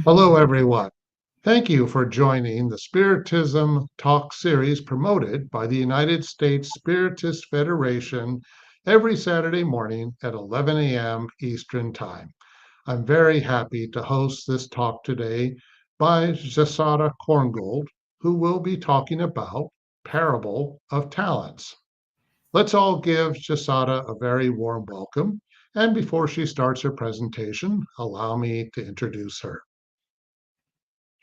Hello, everyone. Thank you for joining the Spiritism Talk series promoted by the United States Spiritist Federation every Saturday morning at 11 a.m. Eastern Time. I'm very happy to host this talk today by Jussara Korngold, who will be talking about Parable of Talents. Let's all give Jussara a very warm welcome. And before she starts her presentation, allow me to introduce her.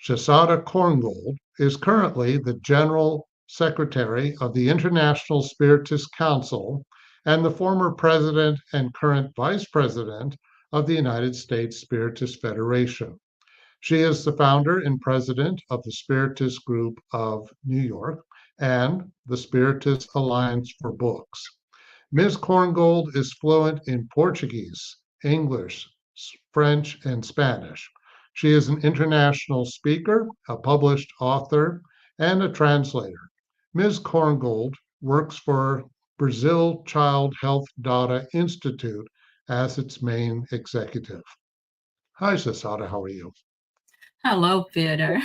Jussara Korngold is currently the General Secretary of the International Spiritist Council and the former President and current Vice President of the United States Spiritist Federation. She is the founder and president of the Spiritist Group of New York and the Spiritist Alliance for Books. Ms. Korngold is fluent in Portuguese, English, French, and Spanish. She is an international speaker, a published author, and a translator. Ms. Korngold works for Brazil Child Health Dara Institute as its main executive. Hi, Jussara, how are you? Hello, Peter.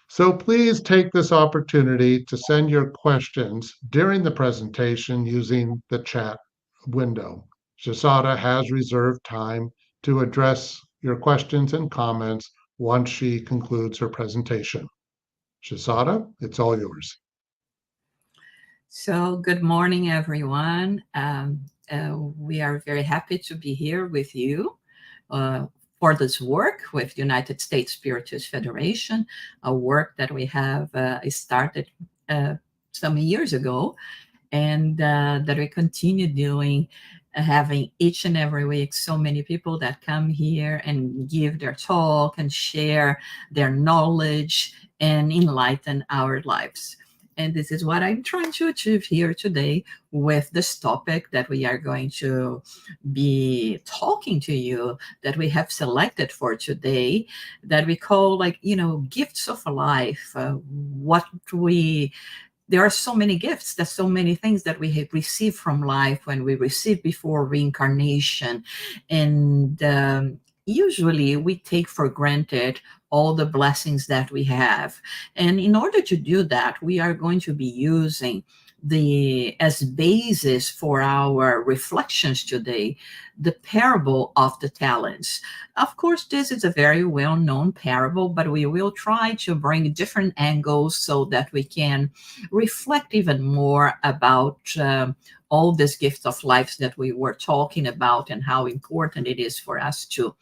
So please take this opportunity to send your questions during the presentation using the chat window. Jussara has reserved time to address your questions and comments once she concludes her presentation. Jussara, it's all yours. So, good morning, everyone. We are very happy to be here with you for this work with United States Spiritist Federation, a work that we have started some years ago and that we continue doing, having each and every week so many people that come here and give their talk and share their knowledge and enlighten our lives. And this is what I'm trying to achieve here today with this topic that we are going to be talking to you, that we have selected for today, that we call, like, gifts of life. What we There are so many gifts, there's so many things that we have received from life when we receive before reincarnation. And usually we take for granted all the blessings that we have. And in order to do that, we are going to be using as basis for our reflections today, the parable of the talents. Of course, this is a very well-known parable, but we will try to bring different angles so that we can reflect even more about all these gifts of life that we were talking about and how important it is for us to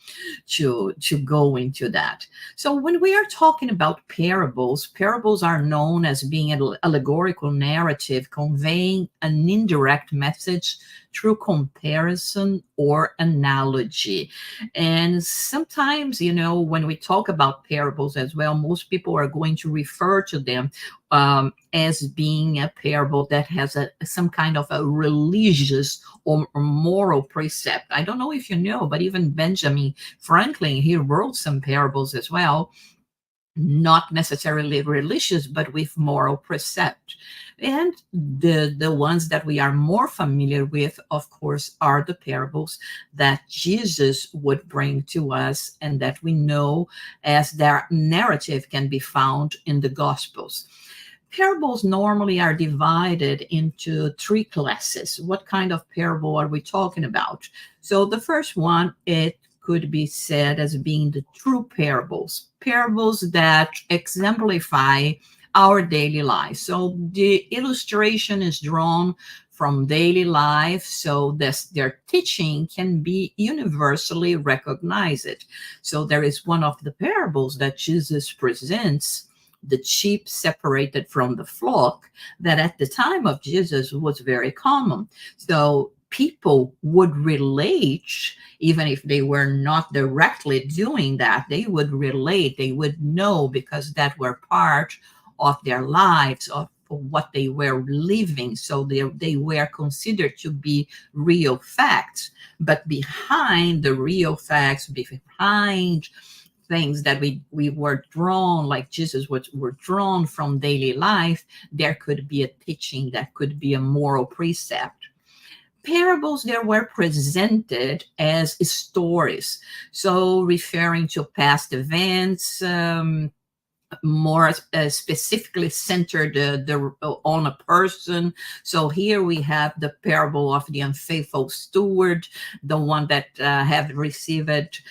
go into that. So when we are talking about parables, parables are known as being an allegorical narrative conveying an indirect message through comparison or analogy. And sometimes, when we talk about parables as well, most people are going to refer to them as being a parable that has some kind of a religious or moral precept. I don't know if you know, but even Benjamin Franklin, he wrote some parables as well, not necessarily religious, but with moral precept. And the ones that we are more familiar with, of course, are the parables that Jesus would bring to us and that we know as their narrative can be found in the Gospels. Parables normally are divided into three classes. What kind of parable are we talking about? So the first one, it could be said as being the true parables, parables that exemplify our daily life. So the illustration is drawn from daily life, so their teaching can be universally recognized. So there is one of the parables that Jesus presents, the sheep separated from the flock, that at the time of Jesus was very common. So people would relate, even if they were not directly doing that, they would relate, they would know, because that were part of their lives, of what they were living. So they were considered to be real facts. But behind the real facts, behind things that we were drawn, like Jesus were drawn from daily life, there could be a teaching, that could be a moral precept. parables that were presented as stories, so referring to past events, more specifically centered on a person. So here we have the parable of the unfaithful steward, the one that have received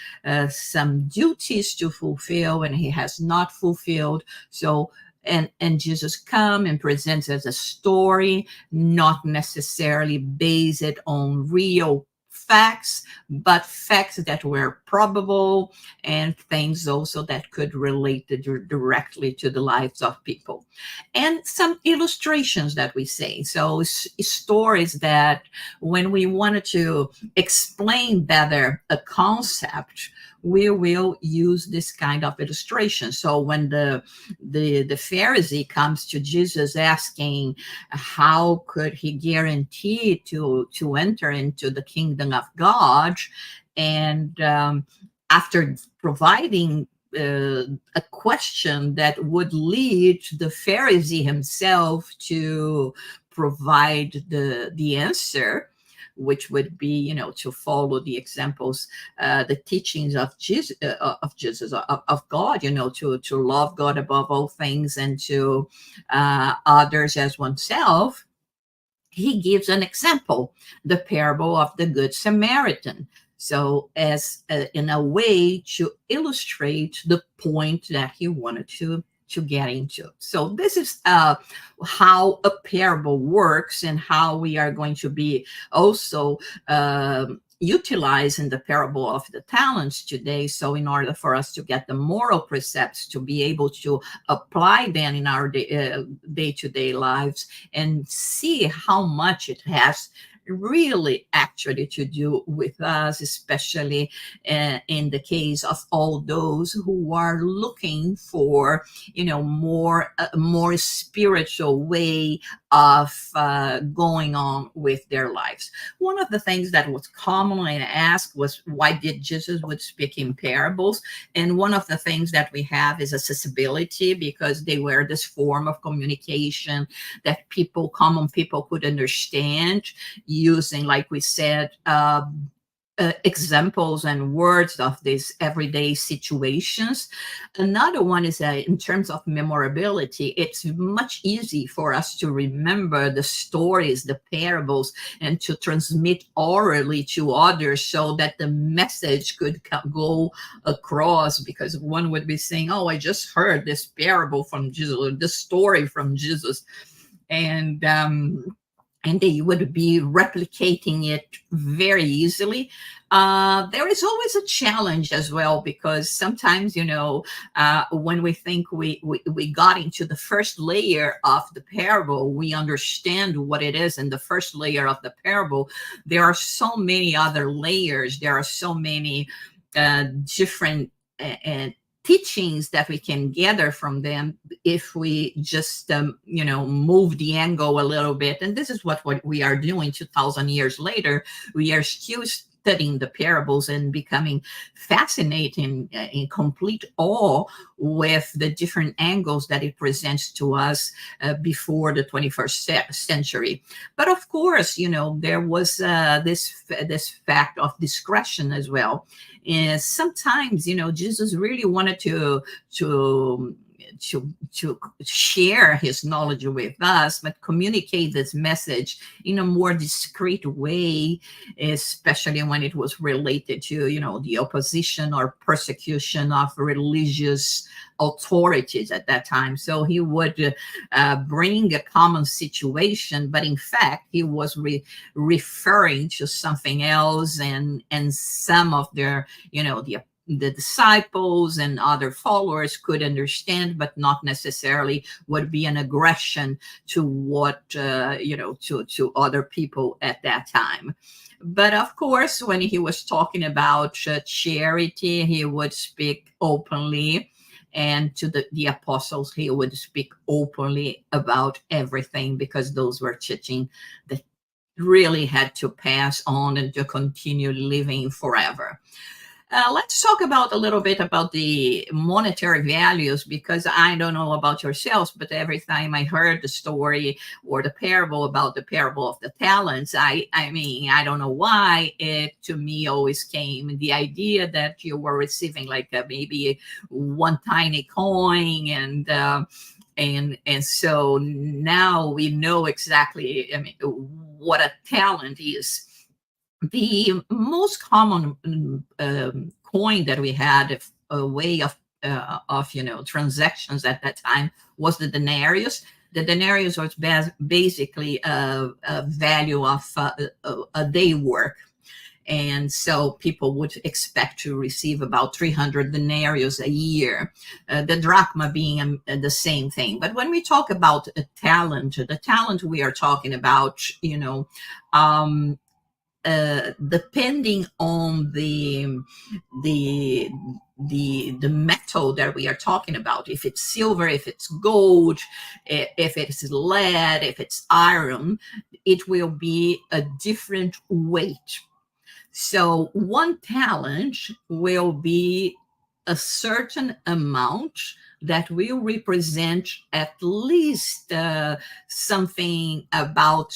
some duties to fulfill and he has not fulfilled. So and Jesus come and presents as a story, not necessarily based on real facts, but facts that were probable and things also that could relate directly to the lives of people. And some illustrations that we say. So stories that when we wanted to explain better a concept, we will use this kind of illustration. So when the Pharisee comes to Jesus asking how could he guarantee to enter into the kingdom of God, and after providing a question that would lead the Pharisee himself to provide the answer, which would be, to follow the examples, the teachings of Jesus, of God, to love God above all things and to others as oneself. He gives an example, the parable of the Good Samaritan. So as in a way to illustrate the point that he wanted to get into. So this is how a parable works and how we are going to be also utilizing the parable of the talents today. So in order for us to get the moral precepts, to be able to apply them in our day-to-day lives and see how much it has really actually to do with us, especially in the case of all those who are looking for, more spiritual way of going on with their lives. One of the things that was commonly asked was, why did Jesus would speak in parables? And one of the things that we have is accessibility, because they were this form of communication that common people could understand, using, like we said, examples and words of these everyday situations. Another one is in terms of memorability, it's much easy for us to remember the stories, the parables, and to transmit orally to others so that the message could go across, because one would be saying, oh, I just heard this parable from Jesus, or this story from Jesus. And they would be replicating it very easily. There is always a challenge as well, because sometimes, when we think we got into the first layer of the parable, we understand what it is in the first layer of the parable. There are so many other layers. There are so many different teachings that we can gather from them if we just move the angle a little bit. And this is what we are doing 2,000 years later. We are still studying the parables and becoming fascinated in complete awe with the different angles that it presents to us before the 21st century. But of course, there was this fact of discretion as well. And sometimes, Jesus really wanted to share his knowledge with us, but communicate this message in a more discreet way, especially when it was related to, the opposition or persecution of religious authorities at that time. So he would bring a common situation, but in fact, he was referring to something else, and some of their, the disciples and other followers could understand, but not necessarily would be an aggression to what, to other people at that time. But of course, when he was talking about charity, he would speak openly. And to the apostles, he would speak openly about everything, because those were teaching that really had to pass on and to continue living forever. Let's talk about a little bit about the monetary values, because I don't know about yourselves, but every time I heard the story or the parable about the parable of the talents, I mean, I don't know why it to me always came the idea that you were receiving like maybe one tiny coin, and so now we know exactly, I mean, what a talent is. The most common coin that we had, a way of transactions at that time, was the denarius. The denarius was basically a value of a day work. And so people would expect to receive about 300 denarius a year, the drachma being the same thing. But when we talk about a talent, the talent we are talking about, um, depending on the the metal that we are talking about, if it's silver, if it's gold, if it's lead, if it's iron, it will be a different weight. So one talent will be a certain amount that will represent at least something about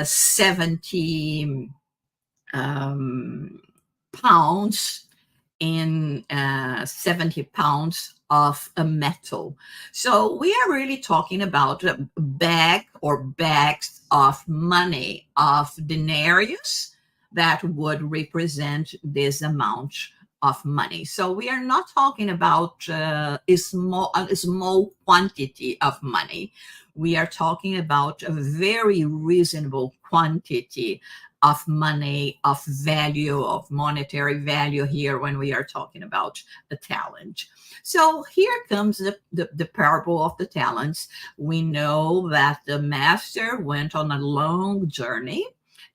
70 pounds in 70 pounds of a metal. So we are really talking about a bag or bags of money, of denarius, that would represent this amount of money. So we are not talking about a small quantity of money. We are talking about a very reasonable quantity of money, of value, of monetary value here when we are talking about a talent. So here comes the parable of the talents. We know that the master went on a long journey,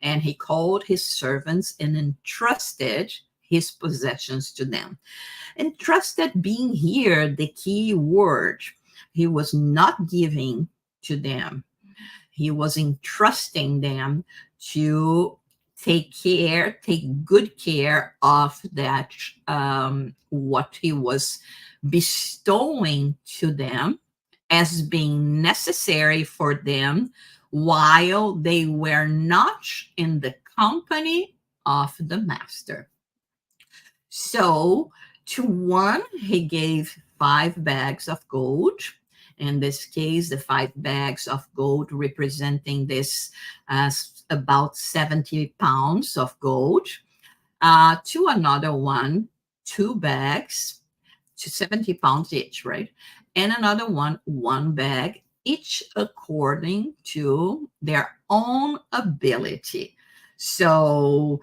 and he called his servants and entrusted his possessions to them. Entrusted being here the key word. He was not giving to them. He was entrusting them to take good care of that, what he was bestowing to them as being necessary for them while they were not in the company of the master. So to one, he gave 5 bags of gold. In this case, the 5 bags of gold representing this about 70 pounds of gold. To another one, 2 bags, to 70 pounds each, right? And another one bag, each according to their own ability. So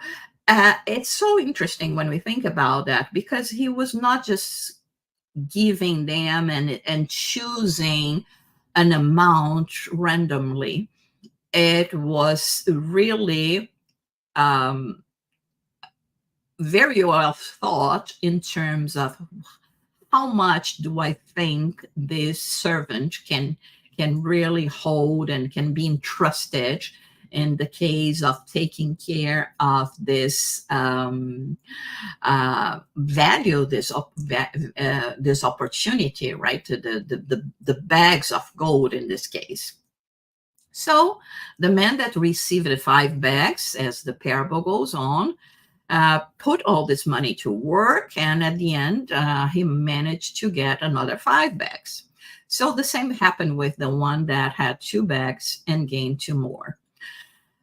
it's so interesting when we think about that, because he was not just giving them and choosing an amount randomly. It was really very well thought in terms of how much do I think this servant can really hold and can be entrusted in the case of taking care of this value, this opportunity, right? The bags of gold in this case. So the man that received the 5 bags, as the parable goes on, put all this money to work, and at the end, he managed to get another 5 bags. So the same happened with the one that had 2 bags and gained 2 more.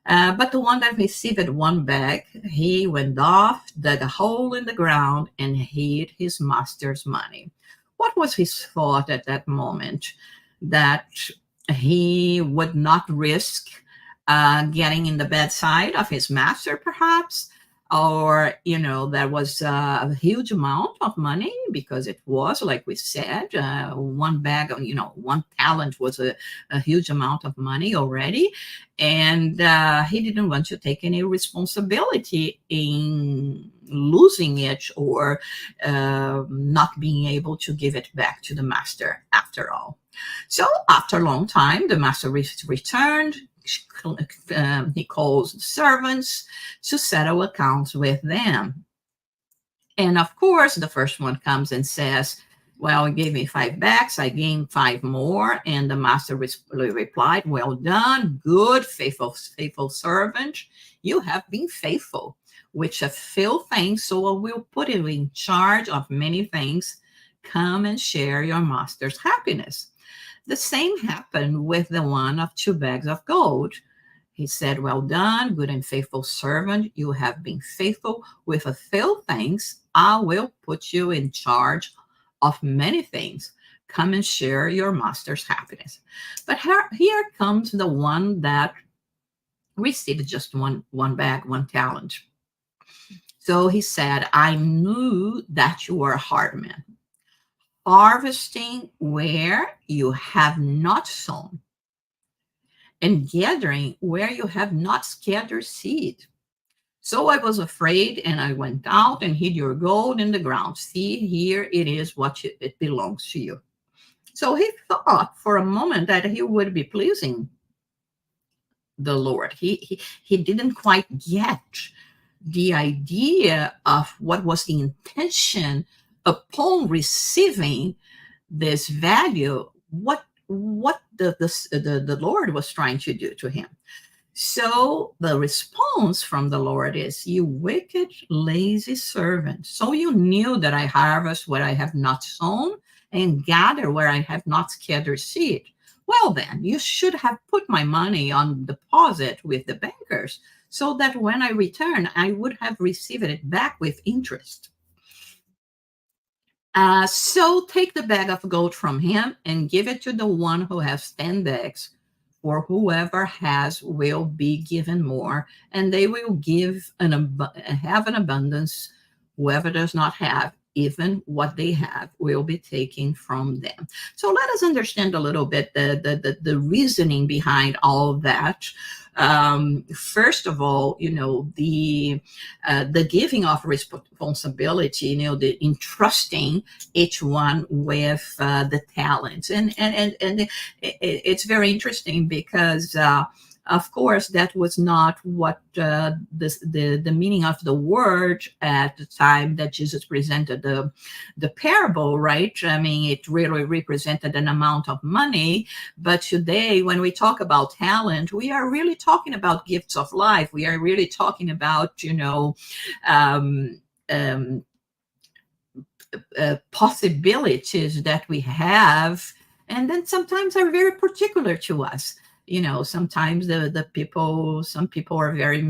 But the one that received 1 bag, he went off, dug a hole in the ground, and hid his master's money. What was his thought at that moment? That he would not risk getting in the bad side of his master, perhaps, or there was a huge amount of money, because it was, like we said, 1 bag of 1 talent was a huge amount of money already, and he didn't want to take any responsibility in losing it, or not being able to give it back to the master after all. So after a long time, the master returned. He calls the servants to settle accounts with them. And of course, the first one comes and says, well, he gave me 5 bags, I gained 5 more. And the master replied, well done, good, faithful servant. You have been faithful with a few things, so I will put you in charge of many things. Come and share your master's happiness. The same happened with the one of 2 bags of gold. He said, well done, good and faithful servant. You have been faithful with a few things. I will put you in charge of many things. Come and share your master's happiness. But here comes the one that received just one bag, 1 talent. So he said, I knew that you were a hard man, harvesting where you have not sown, and gathering where you have not scattered seed. So I was afraid, and I went out and hid your gold in the ground. See, here it is, it belongs to you. So he thought for a moment that he would be pleasing the Lord. He didn't quite get the idea of what was the intention upon receiving this value, what the Lord was trying to do to him. So the response from the Lord is, you wicked, lazy servant. So you knew that I harvest where I have not sown and gather where I have not scattered seed. Well, then you should have put my money on deposit with the bankers, so that when I return, I would have received it back with interest. So take the bag of gold from him and give it to the one who has 10 bags. For whoever has will be given more, and they will have an abundance. Whoever does not have, even what they have will be taken from them. So let us understand a little bit the reasoning behind all of that. First of all, the giving of responsibility, the entrusting each one with the talents, and it's very interesting because of course, that was not what the meaning of the word at the time that Jesus presented the parable, right? I mean, it really represented an amount of money. But today, when we talk about talent, we are really talking about gifts of life. We are really talking about, possibilities that we have, and then sometimes are very particular to us. Sometimes some people are very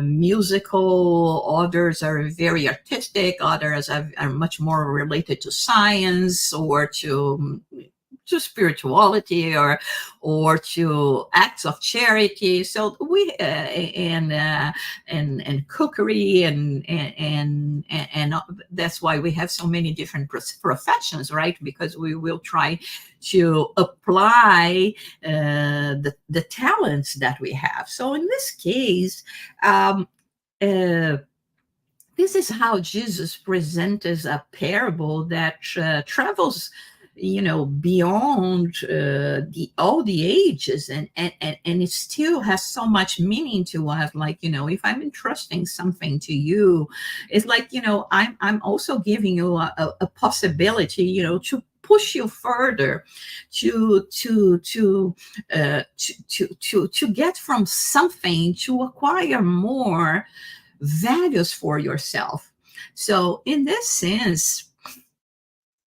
musical, others are very artistic, others are much more related to science or to spirituality or to acts of charity. So we and cookery and that's why we have so many different professions, right? Because we will try to apply the talents that we have. So in this case, this is how Jesus presents a parable that travels, beyond all the ages, and it still has so much meaning to us. Like, if I'm entrusting something to you, it's like, I'm also giving you a possibility, to push you further, to get from something, to acquire more values for yourself. So in this sense,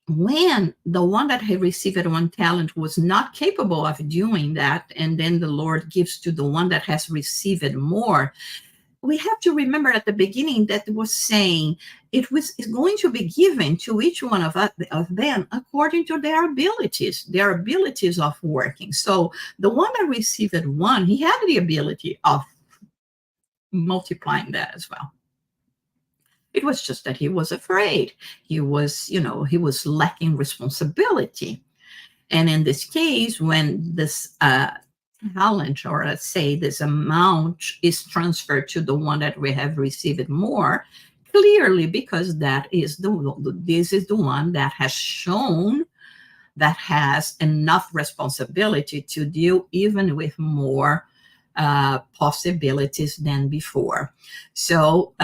when the one that had received 1 talent was not capable of doing that, and then the Lord gives to the one that has received more, we have to remember at the beginning that it was saying it's going to be given to each one of them according to their abilities of working. So the one that received 1, he had the ability of multiplying that as well. It was just that he was afraid. He was lacking responsibility. And in this case, when this talent, or let's say this amount, is transferred to the one that we have received more, clearly, because this is the one that has shown that has enough responsibility to deal even with more possibilities than before. So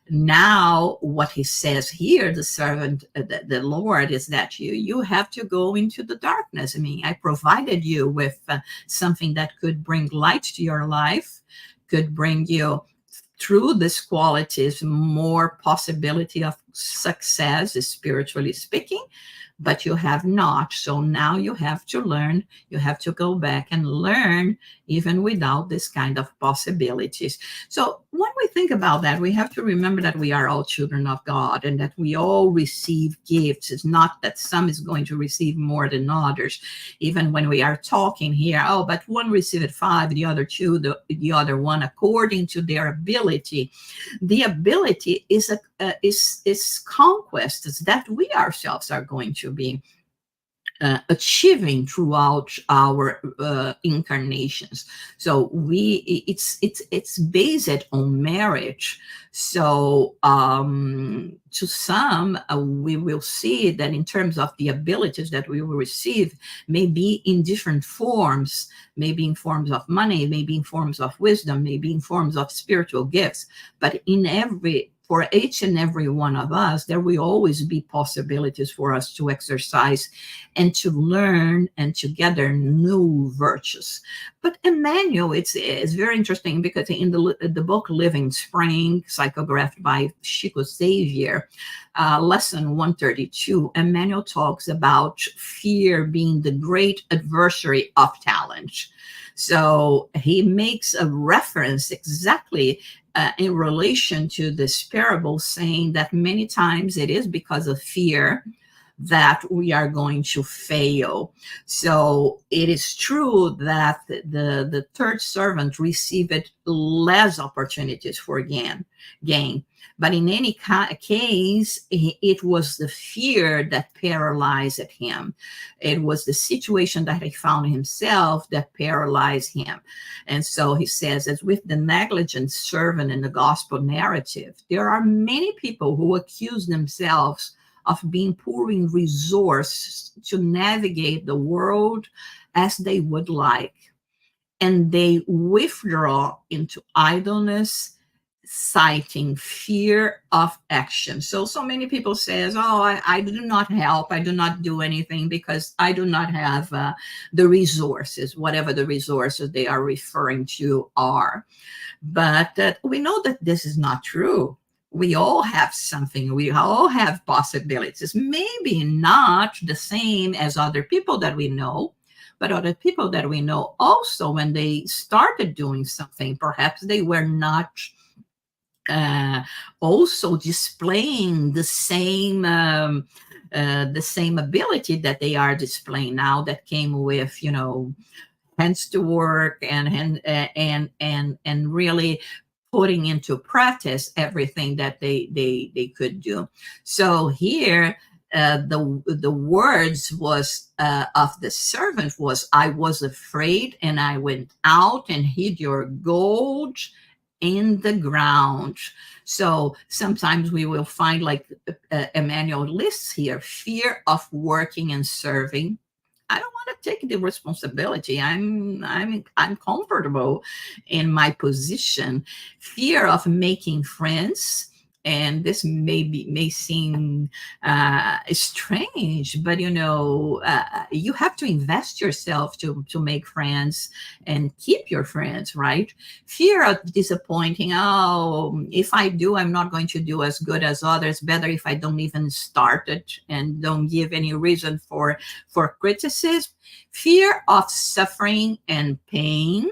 now what he says here, the servant, the Lord, is that you have to go into the darkness. I mean, I provided you with something that could bring light to your life, could bring you through these qualities more possibility of success, spiritually speaking, but you have not. So now you have to learn, you have to go back and learn even without this kind of possibilities. So when we think about that, we have to remember that we are all children of God and that we all receive gifts. It's not that some is going to receive more than others. Even when we are talking here, oh, but one received 5, the other 2, the other 1, according to their ability. The ability is conquests that we ourselves are going to be achieving throughout our incarnations. So it's based on marriage. So to some, we will see that in terms of the abilities that we will receive, maybe in different forms, maybe in forms of money, maybe in forms of wisdom, maybe in forms of spiritual gifts, but for each and every one of us, there will always be possibilities for us to exercise and to learn and to gather new virtues. But Emmanuel, it's very interesting because in the book Living Spring, psychographed by Chico Xavier, lesson 132, Emmanuel talks about fear being the great adversary of talent. So he makes a reference exactly in relation to this parable, saying that many times it is because of fear that we are going to fail. So it is true that the third servant received less opportunities for gain. But in any case, it was the fear that paralyzed him. It was the situation that he found himself that paralyzed him. And so he says, as with the negligent servant in the gospel narrative, there are many people who accuse themselves of being poor in resource to navigate the world as they would like. And they withdraw into idleness, citing fear of action. So many people says, oh, I do not help. I do not do anything because I do not have the resources, whatever the resources they are referring to are. But we know that this is not true. We all have something. We all have possibilities. Maybe not the same as other people that we know, but other people that we know also, when they started doing something, perhaps they were not also displaying the same ability that they are displaying now, that came with, hands to work and really putting into practice everything that they could do. So here, the words was of the servant was, I was afraid and I went out and hid your gold in the ground. So sometimes we will find, like Emmanuel lists here, fear of working and serving. I don't want to take the responsibility. I'm comfortable in my position. Fear of making friends. And this may seem strange, but you have to invest yourself to make friends and keep your friends, right? Fear of disappointing. Oh, if I do, I'm not going to do as good as others. Better if I don't even start it and don't give any reason for criticism. Fear of suffering and pain.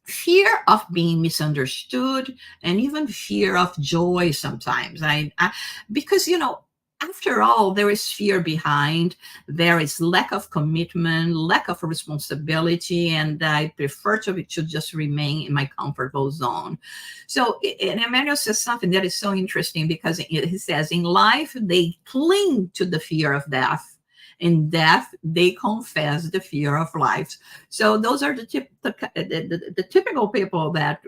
Fear of being misunderstood, and even fear of joy sometimes. Because after all, there is fear behind. There is lack of commitment, lack of responsibility, and I prefer to just remain in my comfortable zone. So, and Emmanuel says something that is so interesting, because he says, in life they cling to the fear of death. In death, they confess the fear of life. So those are the typical people that,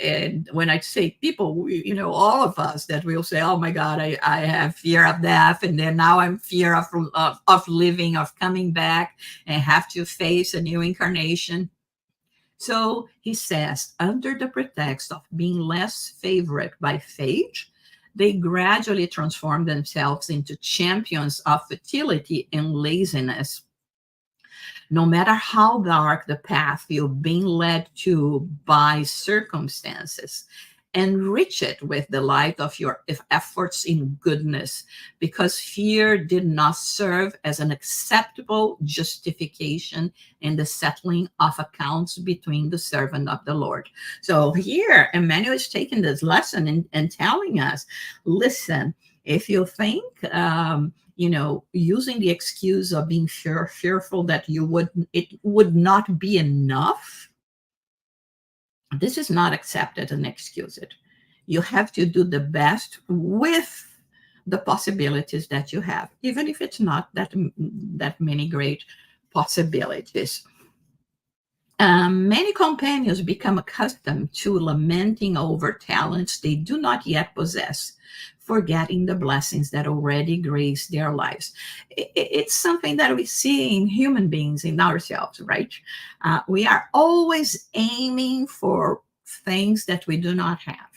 and when I say people, all of us, that will say, oh my God, I have fear of death. And then now I'm fear of living, of coming back and have to face a new incarnation. So he says, under the pretext of being less favored by fate, they gradually transform themselves into champions of futility and laziness. No matter how dark the path you've been led to by circumstances, enrich it with the light of your efforts in goodness, because fear did not serve as an acceptable justification in the settling of accounts between the servant of the Lord. So here, Emmanuel is taking this lesson and telling us, listen, if you think using the excuse of being fearful that it would not be enough, this is not accepted and excused. You have to do the best with the possibilities that you have, even if it's not that many great possibilities. Many companions become accustomed to lamenting over talents they do not yet possess, forgetting the blessings that already grace their lives. It's something that we see in human beings, in ourselves, right? We are always aiming for things that we do not have.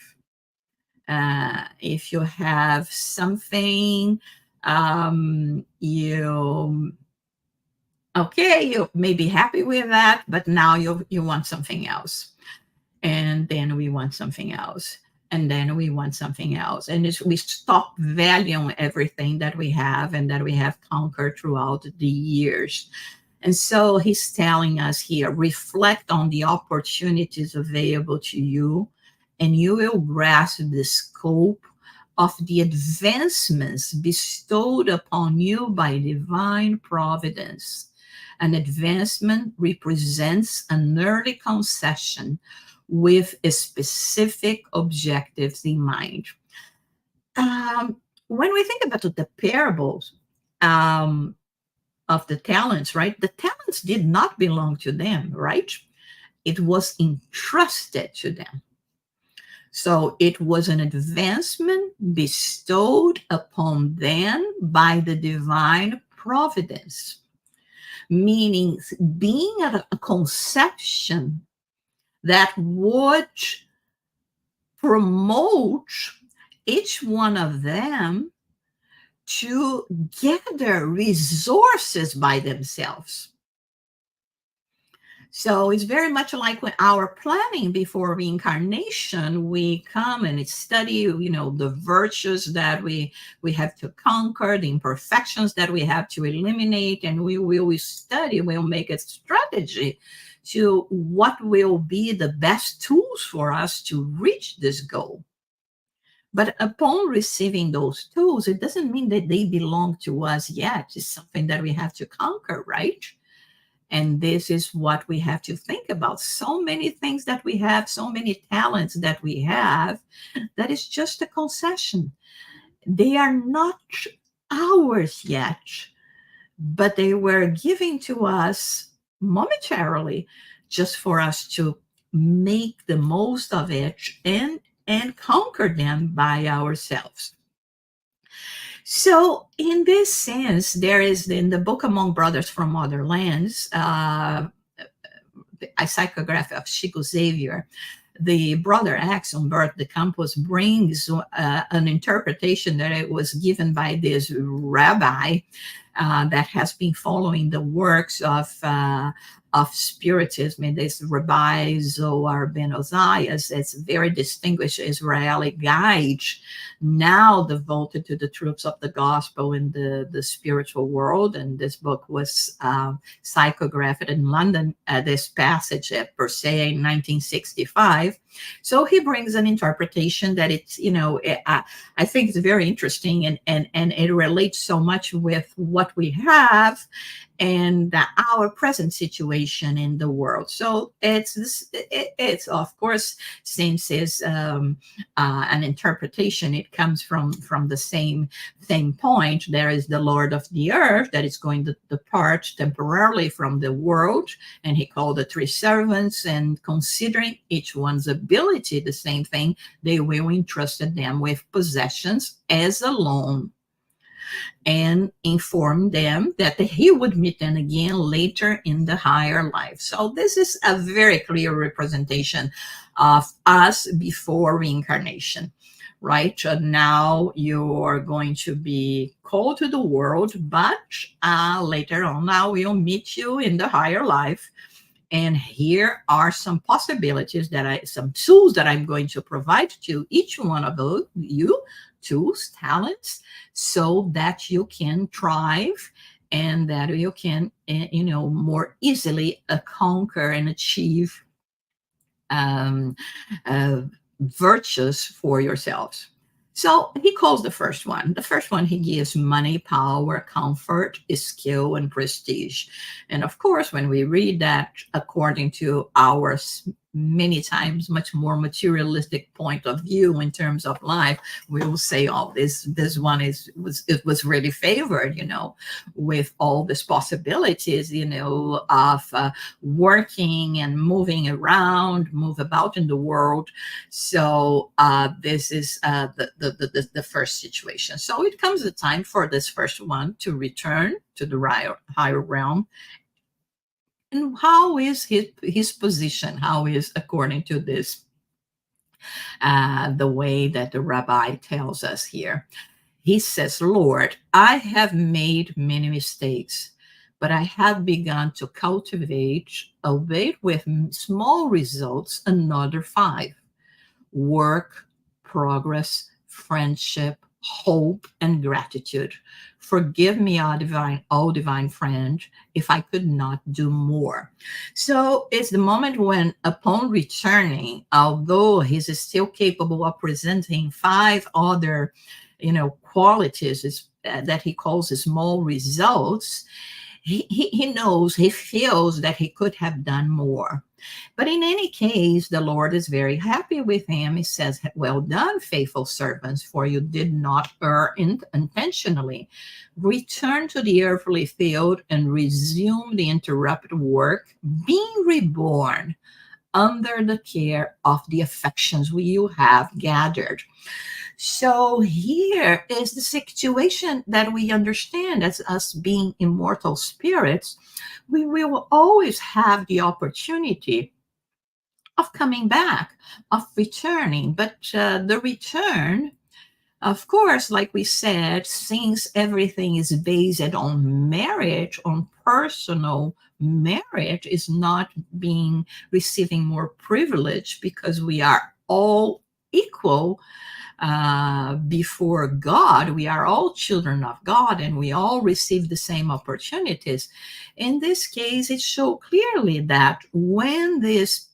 If you have something, you may be happy with that, but now you want something else. And then we want something else. And then we want something else. And we stop valuing everything that we have and that we have conquered throughout the years. And so he's telling us here, reflect on the opportunities available to you, and you will grasp the scope of the advancements bestowed upon you by divine providence. An advancement represents an early concession with specific objectives in mind. When we think about the parables of the talents, right? The talents did not belong to them, right? It was entrusted to them. So it was an advancement bestowed upon them by the divine providence, meaning being a conception that would promote each one of them to gather resources by themselves. So it's very much like when our planning before reincarnation, we come and study, the virtues that we have to conquer, the imperfections that we have to eliminate, and we will study, we'll make a strategy to what will be the best tools for us to reach this goal. But upon receiving those tools, it doesn't mean that they belong to us yet. It's something that we have to conquer, right? And this is what we have to think about. So many things that we have, so many talents that we have, that is just a concession. They are not ours yet, but they were given to us momentarily just for us to make the most of it and conquer them by ourselves. So in this sense, there is in the book Among Brothers from Other Lands, a psychograph of Chico Xavier, the brother X, Humberto de Campos, brings an interpretation that it was given by this rabbi that has been following the works of Spiritism, and this Rabbi Zohar Ben Ozias. It's a very distinguished Israeli guide, now devoted to the truths of the gospel in the spiritual world. And this book was psychographed in London, this passage per se in 1965. So he brings an interpretation that it's, I think it's very interesting, and it relates so much with what we have and our present situation in the world. So it's of course, since it's an interpretation, it comes from the same point. There is the Lord of the earth that is going to depart temporarily from the world, and he called the three servants, and considering each one's ability, the same thing, they will entrust them with possessions as a loan. and inform them that he would meet them again later in the higher life. So this is a very clear representation of us before reincarnation, right? Now you're going to be called to the world, but later on, I will meet you in the higher life. And here are some possibilities some tools that I'm going to provide to each one of you, tools, talents, so that you can thrive and that you can, more easily conquer and achieve um, uh, virtues for yourselves. So he calls the first one. The first one, he gives money, power, comfort, skill, and prestige. And of course, when we read that according to our many times much more materialistic point of view in terms of life, we will say, oh, this one was really favored, with all these possibilities, of working and moving around, move about in the world. So this is the first situation. So it comes the time for this first one to return to the higher realm. And how is his position? How is, according to this, the way that the rabbi tells us here? He says, Lord, I have made many mistakes, but I have begun to cultivate, albeit with small results, another 5: work, progress, friendship, hope, and gratitude. Forgive me, all divine friend, if I could not do more. So it's the moment when, upon returning, although he's still capable of presenting 5 other, qualities that he calls small results, he knows, he feels that he could have done more. But in any case, the Lord is very happy with him. He says, well done, faithful servants, for you did not err intentionally. Return to the earthly field and resume the interrupted work, being reborn under the care of the affections you have gathered. So here is the situation that we understand as us being immortal spirits. We will always have the opportunity of coming back, of returning. But the return, of course, like we said, since everything is based on merit, on personal merit, is not receiving more privilege, because we are all equal before God. We are all children of God, and we all receive the same opportunities. In this case, it shows clearly that when this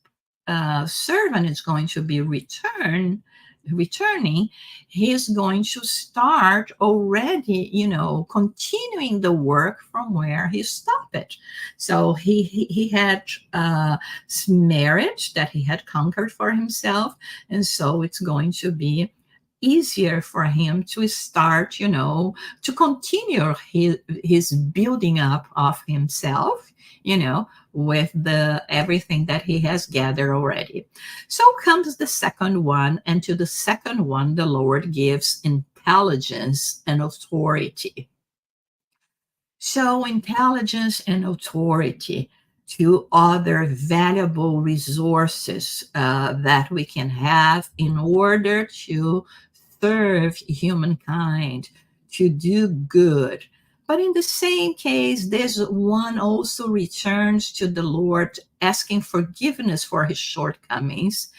servant is going to be returning, he's going to start already, continuing the work from where he stopped it. So he had marriage that he had conquered for himself, and so it's going to be easier for him to start, to continue his building up of himself, with everything that he has gathered already. So comes the second one, and to the second one, the Lord gives intelligence and authority. So intelligence and authority, two other valuable resources that we can have in order to serve humankind, to do good. But in the same case, this one also returns to the Lord, asking forgiveness for his shortcomings,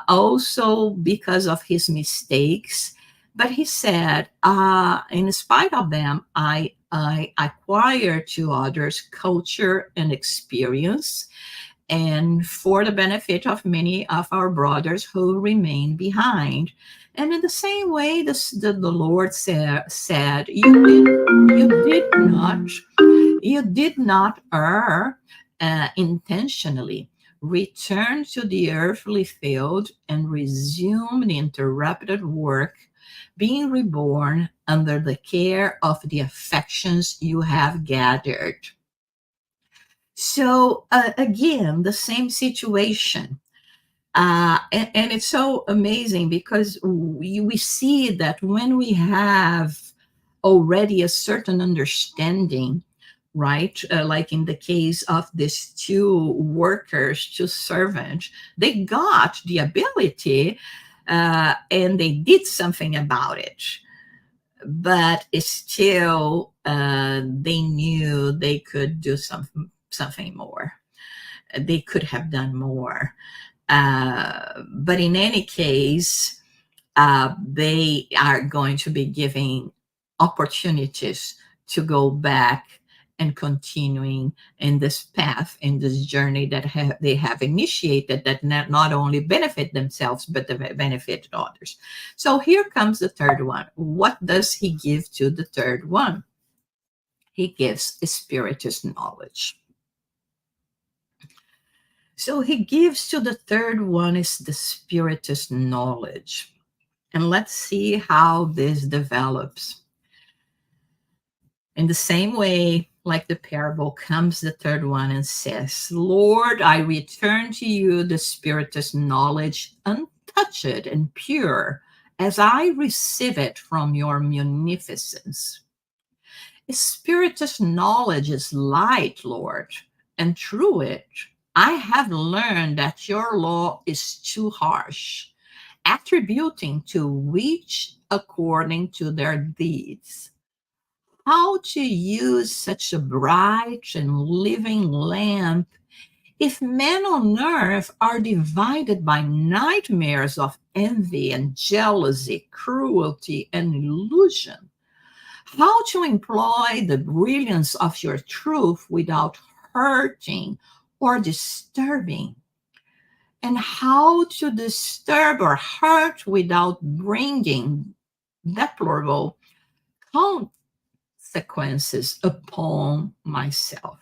also because of his mistakes. But he said, in spite of them, I acquire to others culture and experience, and for the benefit of many of our brothers who remain behind. And in the same way, the Lord said, you did not err intentionally. Return to the earthly field and resume the interrupted work, being reborn under the care of the affections you have gathered. So again, the same situation. And it's so amazing because we see that when we have already a certain understanding, right? Like in the case of these two workers, two servants, they got the ability and they did something about it. But still, they knew they could do something more. They could have done more. But in any case, they are going to be giving opportunities to go back and continuing in this path, in this journey that they have initiated, that not only benefit themselves, but they benefit others. So here comes the third one. What does he give to the third one? He gives Spiritist knowledge. So he gives to the third one is the Spiritist knowledge. And let's see how this develops. In the same way, like the parable, comes the third one and says, Lord, I return to you the Spiritist knowledge, untouched and pure, as I receive it from your munificence. Spiritist knowledge is light, Lord, and through it, I have learned that your law is too harsh, attributing to each according to their deeds. How to use such a bright and living lamp if men on earth are divided by nightmares of envy and jealousy, cruelty and illusion? How to employ the brilliance of your truth without hurting or disturbing? And how to disturb or hurt without bringing deplorable consequences upon myself.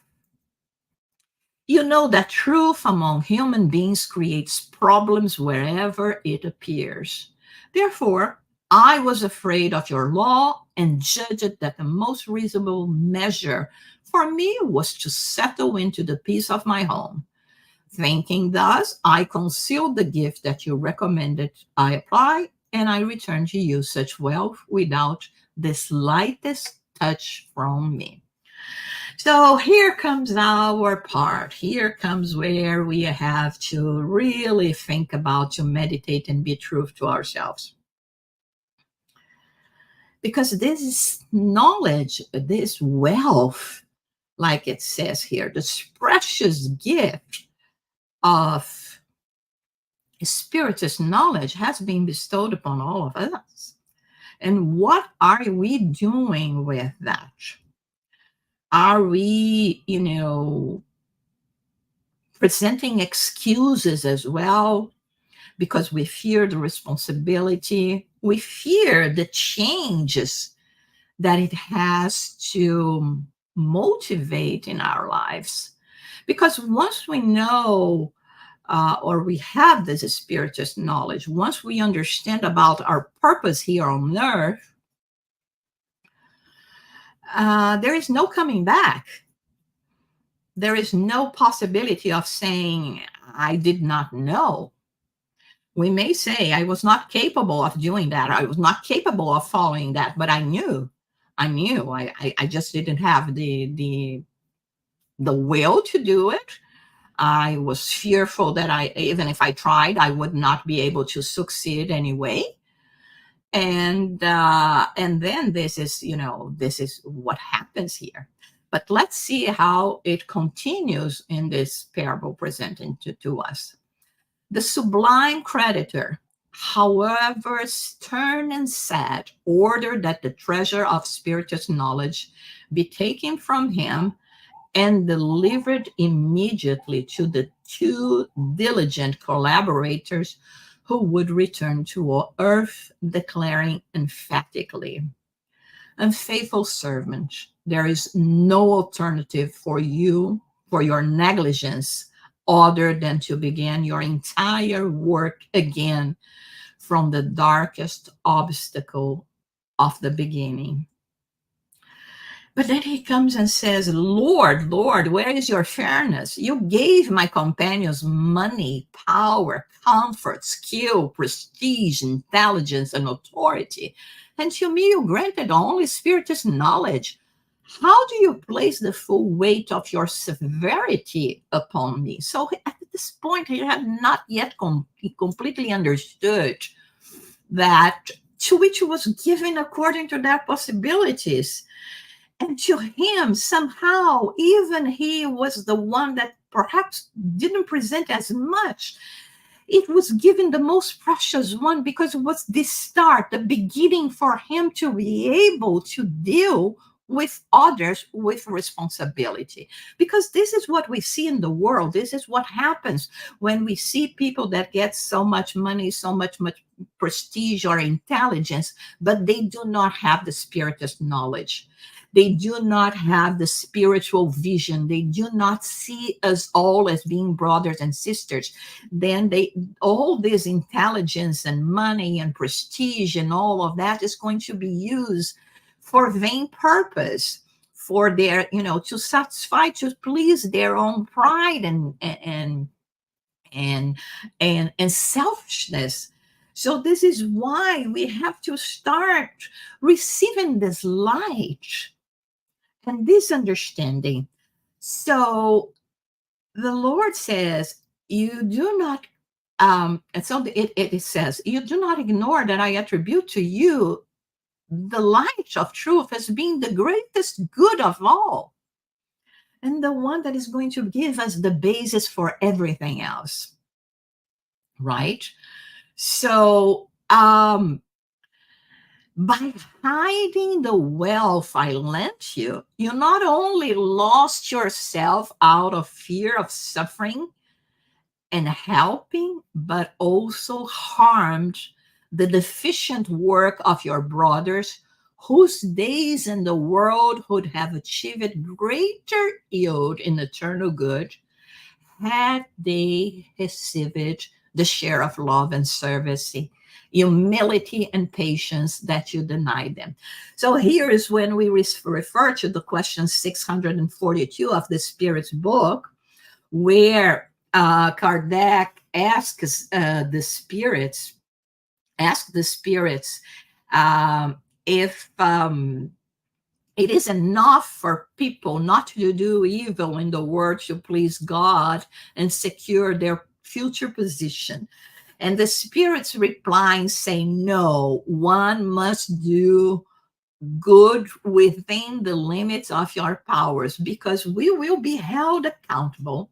You know that truth among human beings creates problems wherever it appears. Therefore, I was afraid of your law and judged that the most reasonable measure for me was to settle into the peace of my home. Thinking thus, I concealed the gift that you recommended I apply, and I return to you such wealth without the slightest touch from me. So here comes our part. Here comes where we have to really think about, to meditate and be true to ourselves. Because this knowledge, this wealth, like it says here, this precious gift of Spiritist knowledge has been bestowed upon all of us. And what are we doing with that? Are we, presenting excuses as well because we fear the responsibility? We fear the changes that it has to motivate in our lives. Because once we know or we have this Spiritist knowledge, once we understand about our purpose here on earth, there is no coming back. There is no possibility of saying, I did not know. We may say, I was not capable of doing that. I was not capable of following that, but I knew. I just didn't have the will to do it. I was fearful that even if I tried, I would not be able to succeed anyway. And then this is what happens here. But let's see how it continues in this parable presented to us. The sublime creditor, however stern and sad, ordered that the treasure of Spiritist knowledge be taken from him and delivered immediately to the two diligent collaborators who would return to earth, declaring emphatically, unfaithful servant, there is no alternative for you, for your negligence, other than to begin your entire work again from the darkest obstacle of the beginning. But then he comes and says, Lord, Lord, where is your fairness? You gave my companions money, power, comfort, skill, prestige, intelligence, and authority. and to me you granted only Spiritist knowledge. How do you place the full weight of your severity upon me? So at this point, he had not yet completely understood that to which was given according to their possibilities. And to him, somehow, even he was the one that perhaps didn't present as much. It was given the most precious one because it was the start, the beginning for him to be able to deal with others with responsibility. Because this is what we see in the world. This is what happens when we see people that get so much money, so much prestige or intelligence, but they do not have the Spiritist knowledge. They do not have the spiritual vision. They do not see us all as being brothers and sisters. Then all this intelligence and money and prestige and all of that is going to be used for vain purpose, for their, to satisfy, to please their own pride and selfishness. So this is why we have to start receiving this light and this understanding. So the Lord says, you do not, and so it says, you do not ignore that I attribute to you the light of truth as being the greatest good of all, and the one that is going to give us the basis for everything else. Right? So, by hiding the wealth I lent you, you not only lost yourself out of fear of suffering and helping, but also harmed the deficient work of your brothers, whose days in the world would have achieved greater yield in eternal good had they received the share of love and service, humility and patience that you denied them. So here is when we refer to the question 642 of the Spirit's book, where Kardec asks the spirits if it is enough for people not to do evil in the world to please God and secure their future position. And the spirits replying say, no, one must do good within the limits of your powers, because we will be held accountable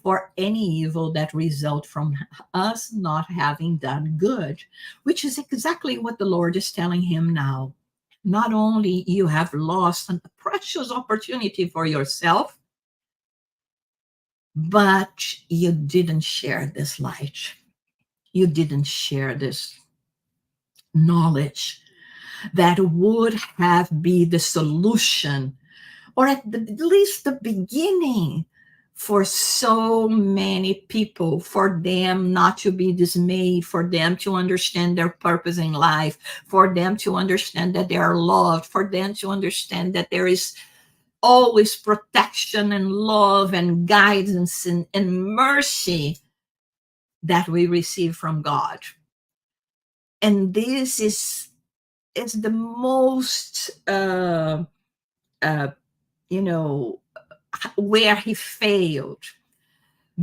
for any evil that result from us not having done good, which is exactly what the Lord is telling him now. Not only you have lost a precious opportunity for yourself, but you didn't share this light. You didn't share this knowledge that would have been the solution, or at least the beginning, for so many people, for them not to be dismayed, for them to understand their purpose in life, for them to understand that they are loved, for them to understand that there is always protection and love and guidance and mercy that we receive from God. And this is the most, where he failed,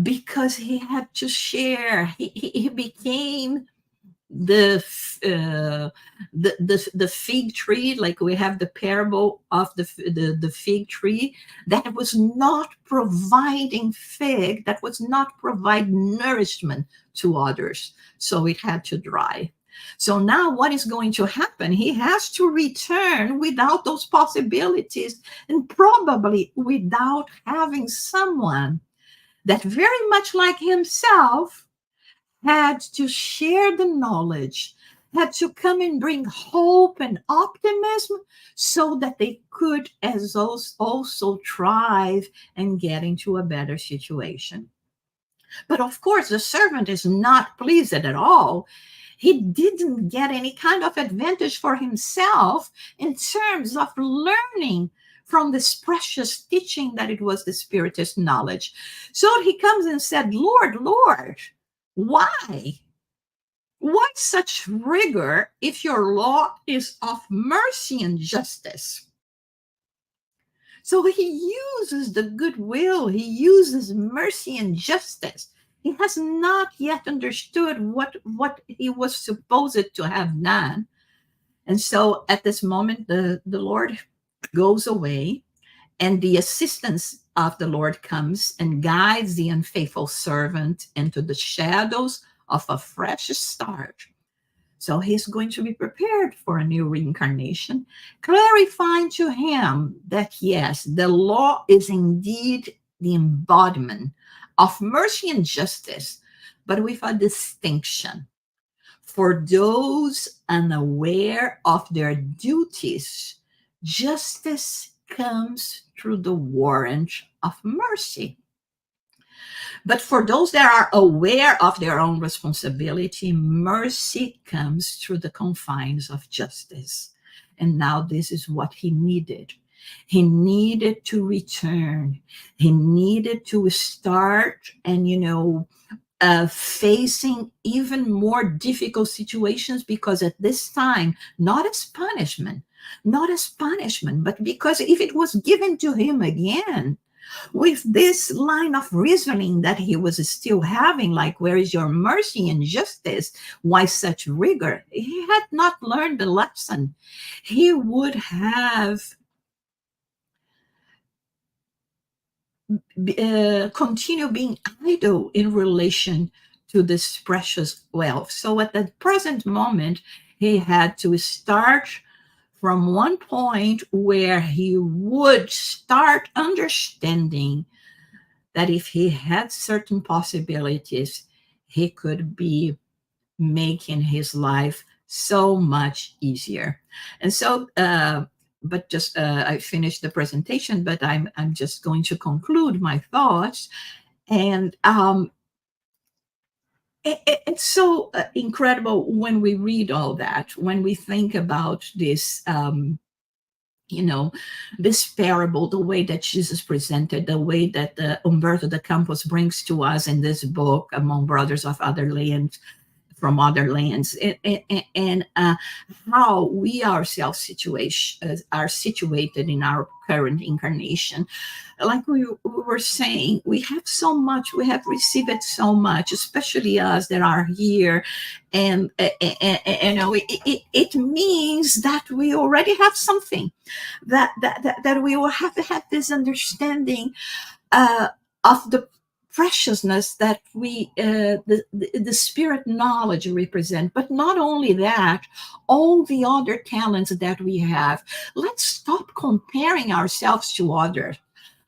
because he had to share. He became the fig tree, like we have the parable of the fig tree that was not providing fig, that was not providing nourishment to others, so it had to dry. So now what is going to happen? He has to return without those possibilities, and probably without having someone that very much like himself had to share the knowledge, had to come and bring hope and optimism, so that they could as also thrive and get into a better situation. But of course, the servant is not pleased at all. He didn't get any kind of advantage for himself in terms of learning from this precious teaching that it was the Spiritist knowledge. So he comes and said, Lord, Lord, why? Why such rigor if your law is of mercy and justice? So he uses the goodwill, he uses mercy and justice. He has not yet understood what he was supposed to have done. And so at this moment, the Lord goes away, and the assistance of the Lord comes and guides the unfaithful servant into the shadows of a fresh start. So he's going to be prepared for a new reincarnation, clarifying to him that yes, the law is indeed the embodiment of mercy and justice, but with a distinction. For those unaware of their duties, justice comes through the warrant of mercy. But for those that are aware of their own responsibility, mercy comes through the confines of justice. And now this is what he needed. He needed to return. He needed to start and, facing even more difficult situations, because at this time, not as punishment, but because if it was given to him again, with this line of reasoning that he was still having, like, where is your mercy and justice? Why such rigor? He had not learned the lesson. He would have continue being idle in relation to this precious wealth. So at the present moment, he had to start from one point where he would start understanding that if he had certain possibilities, he could be making his life so much easier. And so, I finished the presentation, but I'm just going to conclude my thoughts. And it's so incredible when we read all that, when we think about this. This parable, the way that Jesus presented, the way that Humberto de Campos brings to us in this book, Among Brothers of Other Lands, from other lands, and how we ourselves are situated in our current incarnation. Like we were saying, we have so much, we have received so much, especially us that are here, and it means that we already have something, that we will have to have this understanding of the preciousness that the spirit knowledge represent. But not only that, all the other talents that we have. Let's stop comparing ourselves to others.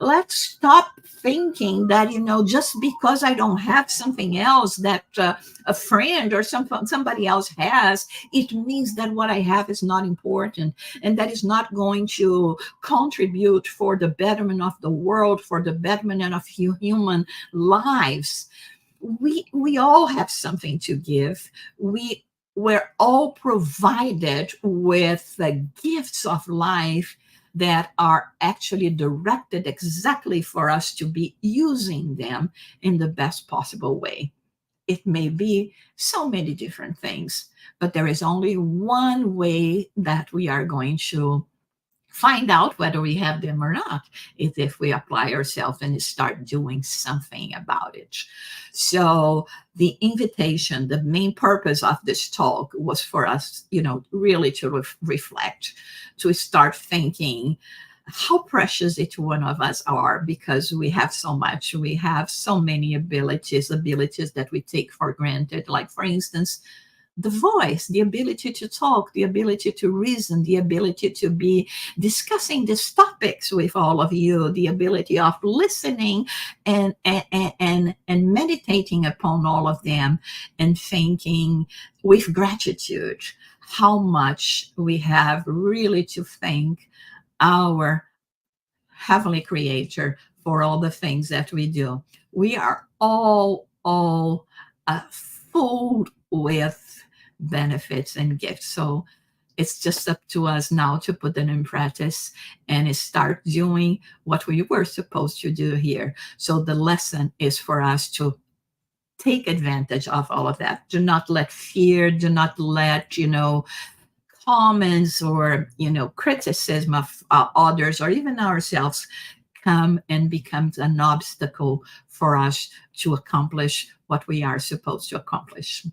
Let's stop thinking that, just because I don't have something else that a friend or somebody else has, it means that what I have is not important, and that is not going to contribute for the betterment of the world, for the betterment of human lives. We all have something to give. We're all provided with the gifts of life that are actually directed exactly for us to be using them in the best possible way. It may be so many different things, but there is only one way that we are going to find out whether we have them or not, is if we apply ourselves and start doing something about it. So the invitation, the main purpose of this talk was for us, really to reflect, to start thinking how precious each one of us are, because we have so much. We have so many abilities that we take for granted. Like, for instance, the voice, the ability to talk, the ability to reason, the ability to be discussing these topics with all of you, the ability of listening and meditating upon all of them, and thinking with gratitude how much we have really to thank our Heavenly Creator for all the things that we do. We are all full with benefits and gifts. So it's just up to us now to put them in practice and start doing what we were supposed to do here. So the lesson is for us to take advantage of all of that. Do not let fear, do not let, comments or, criticism of others or even ourselves come and becomes an obstacle for us to accomplish what we are supposed to accomplish.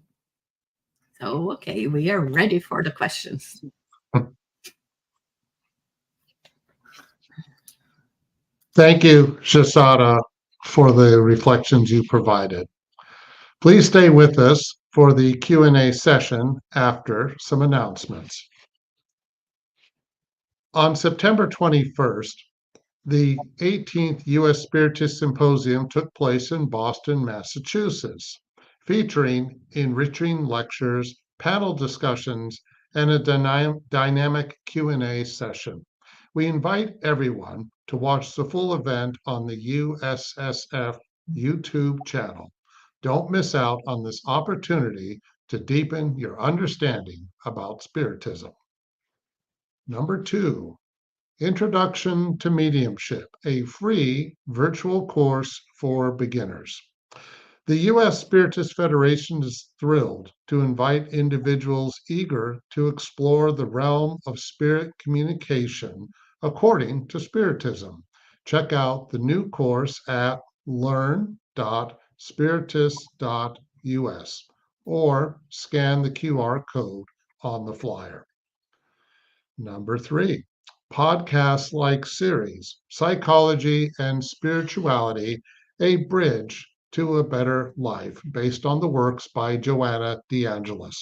So, okay, we are ready for the questions. Thank you, Jussara, for the reflections you provided. Please stay with us for the Q&A session after some announcements. On September 21st, the 18th U.S. Spiritist Symposium took place in Boston, Massachusetts, featuring enriching lectures, panel discussions, and a dynamic Q&A session. We invite everyone to watch the full event on the USSF YouTube channel. Don't miss out on this opportunity to deepen your understanding about Spiritism. Number 2, Introduction to Mediumship, a free virtual course for beginners. The U.S. Spiritist Federation is thrilled to invite individuals eager to explore the realm of spirit communication according to Spiritism. Check out the new course at learn.spiritist.us or scan the QR code on the flyer. Number 3, podcast-like series, Psychology and Spirituality, a Bridge to a Better Life, based on the works by Joanna DeAngelis.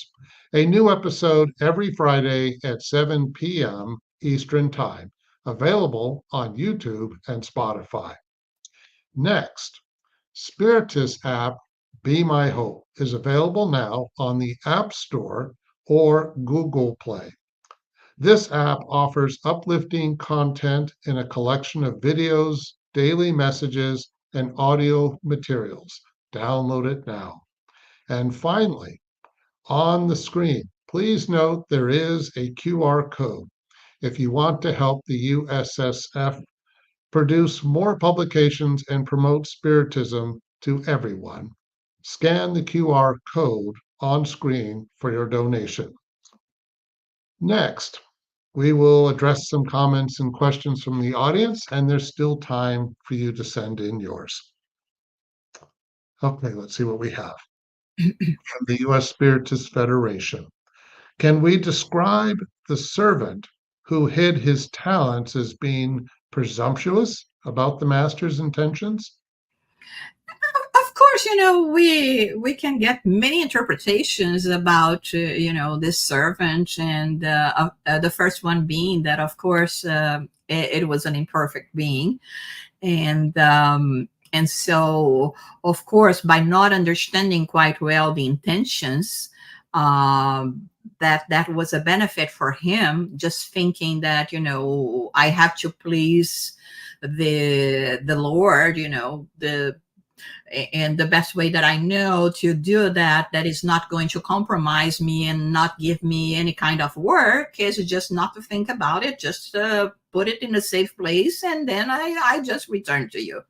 A new episode every Friday at 7 p.m. Eastern Time, available on YouTube and Spotify. Next, Spiritist app Be My Hope is available now on the App Store or Google Play. This app offers uplifting content in a collection of videos, daily messages, and audio materials. Download it now. And finally, on the screen, please note there is a QR code. If you want to help the USSF produce more publications and promote Spiritism to everyone, scan the QR code on screen for your donation. Next, we will address some comments and questions from the audience, and there's still time for you to send in yours. Okay, let's see what we have. From the U.S. Spiritist Federation. Can we describe the servant who hid his talents as being presumptuous about the master's intentions? Of course, we can get many interpretations about this servant, and the first one being that, of course, it was an imperfect being, and so, of course, by not understanding quite well the intentions, that was a benefit for him, just thinking that I have to please the Lord, and the best way that I know to do that is not going to compromise me and not give me any kind of work, is just not to think about it, just put it in a safe place, and then I just return to you.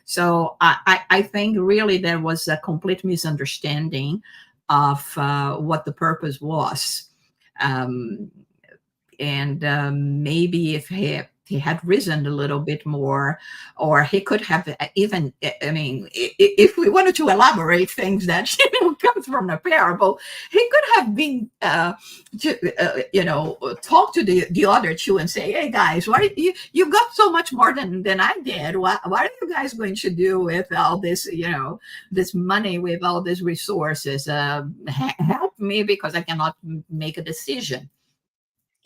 So I think really there was a complete misunderstanding of what the purpose was. Maybe if he had risen a little bit more, or he could have even, if we wanted to elaborate things that comes from a parable, he could have been talk to the other two and say, hey guys, what you got so much more than I did, what are you guys going to do with all this, this money, with all these resources? Help me, because I cannot make a decision.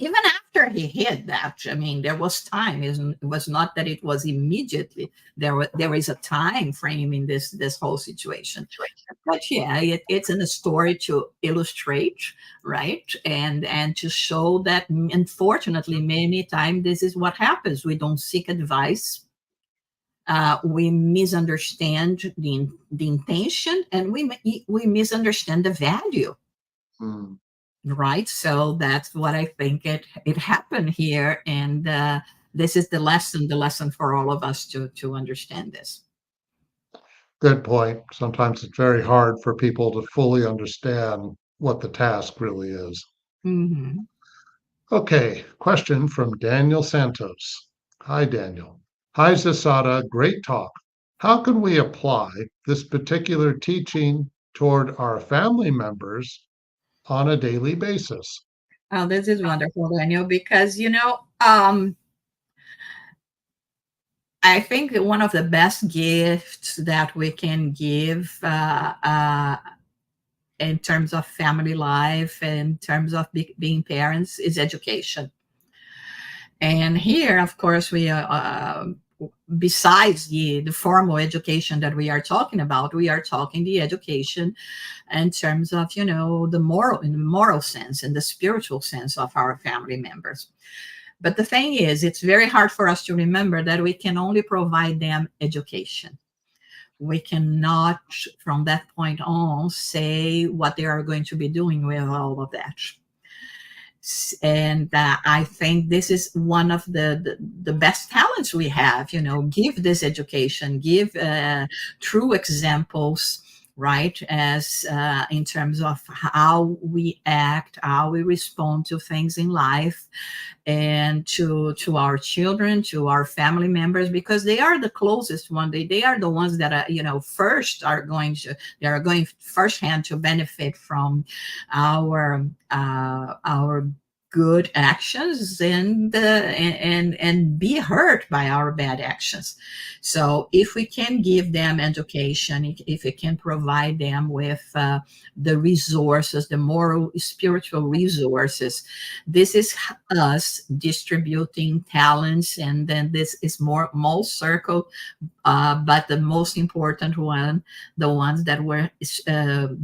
Even after he hid that, there was time. It was not that it was immediately. There is a time frame in this whole situation. But yeah, it's in a story to illustrate, right? And to show that, unfortunately, many times this is what happens. We don't seek advice. We misunderstand the intention, and we misunderstand the value. Right, so that's what I think it happened here, and this is the lesson for all of us to understand this. Good point. Sometimes it's very hard for people to fully understand what the task really is. Mhm. Okay, question from Daniel Santos. Hi, Daniel. Hi, Zasada. Great talk. How can we apply this particular teaching toward our family members on a daily basis? Oh, this is wonderful, Daniel, because I think that one of the best gifts that we can give in terms of family life, in terms of being parents, is education. And here, of course, we besides the formal education that we are talking about, we are talking the education in terms of the moral, in the moral sense, and the spiritual sense of our family members. But the thing is, it's very hard for us to remember that we can only provide them education. We cannot, from that point on, say what they are going to be doing with all of that. And I think this is one of the best talents we have. Give this education, give true examples, right? As in terms of how we act, how we respond to things in life, and to our children, to our family members, because they are the closest one. They are the ones that are first are going to they are going firsthand to benefit from our good actions, and be hurt by our bad actions. So if we can give them education, if we can provide them with the resources, the moral, spiritual resources, this is us distributing talents, and then this is more circle, but the most important one, the ones that were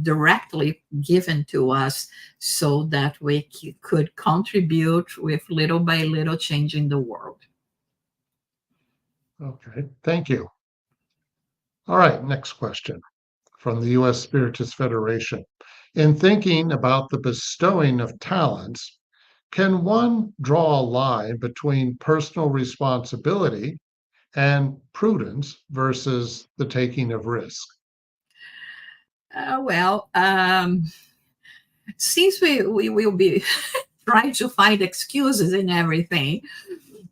directly given to us, so that we could contribute with little by little changing the world. Okay, thank you. All right, next question from the U.S. Spiritist Federation. In thinking about the bestowing of talents, can one draw a line between personal responsibility and prudence versus the taking of risk? Well, since we will be trying to find excuses in everything,